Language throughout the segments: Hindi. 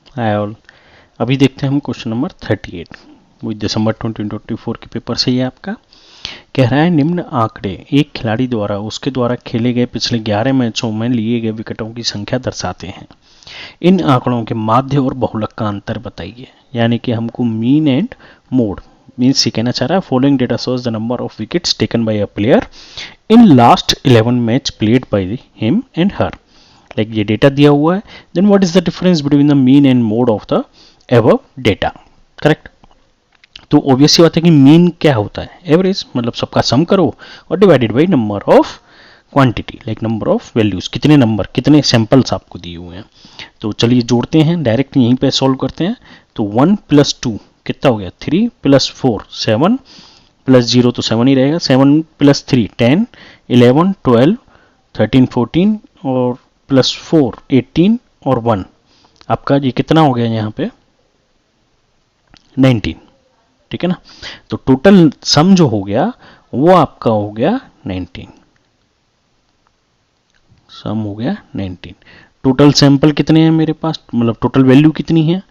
Hi all. अभी देखते हैं हम क्वेश्चन नंबर 38, वो दिसंबर 2024 के पेपर से ही आपका कह रहा है निम्न आंकड़े एक खिलाड़ी द्वारा उसके द्वारा खेले गए पिछले 11 मैचों में लिए गए विकेटों की संख्या दर्शाते हैं। इन आंकड़ों के माध्य और बहुलक का अंतर बताइए। यानी कि हमको मीन एंड मोड मीन्स ये कहना चाह रहा है following data shows the number of wickets taken by a player in last 11 match played by him and her. Like ये डेटा दिया हुआ है, then what is the difference between the mean and mode of the above data. Correct. तो ऑब्वियस सी बात है कि मीन क्या होता है, एवरेज, मतलब सबका सम करो और divided by number of quantity, like number of values, कितने नंबर कितने सैंपल्स आपको दिए हुए हैं। तो चलिए जोड़ते हैं, डायरेक्ट यहीं पे सॉल्व करते हैं। तो 1 + 2 कितना हो गया, 3 + 4 7 + 0 तो 7 ही रहेगा, 7 + 3 10 11 12 13 14 और +4 18 और 1 आपका ये कितना हो गया यहाँ पे 19। ठीक है ना। तो टोटल सम जो हो गया वो आपका हो गया 19, सम हो गया 19। टोटल सैंपल कितने हैं मेरे पास, मतलब टोटल वैल्यू कितनी है,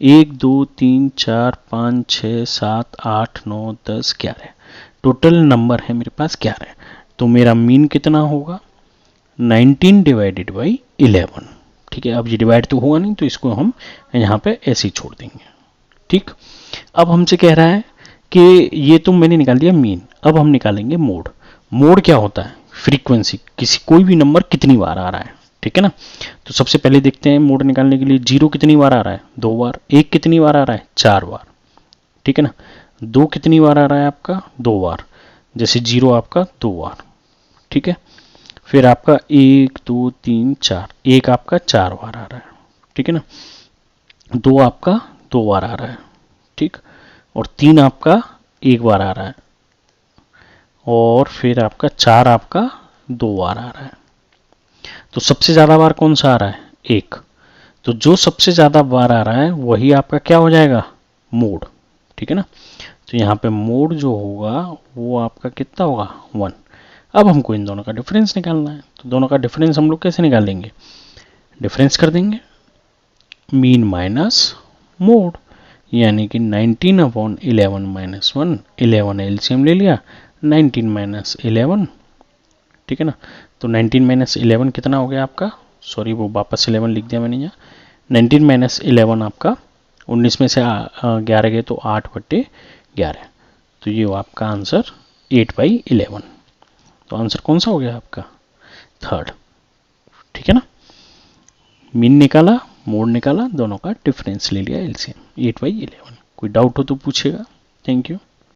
1 2 3 4 5 6 7 8 9 10 11, टोटल नंबर है मेरे पास 11। तो मेरा मीन कितना होगा 19 डिवाइडेड बाई 11। ठीक है, अब ये डिवाइड तो हुआ नहीं तो इसको हम यहाँ पे ऐसे ही छोड़ देंगे। ठीक। अब हमसे कह रहा है कि ये तो मैंने निकाल दिया मीन, अब हम निकालेंगे मोड। मोड क्या होता है, फ्रीक्वेंसी, किसी कोई भी नंबर कितनी बार आ रहा है। ठीक है ना। तो सबसे पहले देखते हैं मोड निकालने के लिए, 0 कितनी बार आ रहा है 2 बार, 1 कितनी बार आ रहा है 4 बार। ठीक है ना। 2 कितनी बार आ रहा है आपका 2 बार, जैसे 0 आपका 2 बार। ठीक है। फिर आपका 1 2 3 4, 1 आपका 4 बार आ रहा है। ठीक है ना। 2 आपका 2 बार आ रहा है। ठीक। और 3 आपका 1 बार आ रहा है, और फिर आपका 4 आपका 2 बार आ रहा है। तो सबसे ज़्यादा बार कौन सा आ रहा है 1। तो जो सबसे ज़्यादा बार आ रहा है वही आपका क्या हो जाएगा मोड। ठीक है ना। तो यहाँ पे मोड जो होगा वो आपका कितना होगा 1। अब हमको इन दोनों का डिफरेंस निकालना है, तो दोनों का डिफरेंस हम लोग कैसे निकालेंगे, डिफरेंस कर देंगे मीन माइनस मोड, यानी कि 19/11 - 1, 11 एलसीएम ले लिया, 19 - 11। ठीक है ना। तो 19 - 11 कितना हो गया आपका, सॉरी वो वापस 11 लिख दिया मैंने यहाँ, 19 - 11 आपका 19 में से 11 गए तो 8/11। तो ये आपका आंसर 8/11। तो आंसर कौन सा हो गया आपका थर्ड। ठीक है ना। मीन निकाला, मोड निकाला, दोनों का डिफरेंस ले लिया एलसीएम 8/11। कोई डाउट हो तो पूछेगा। Thank you.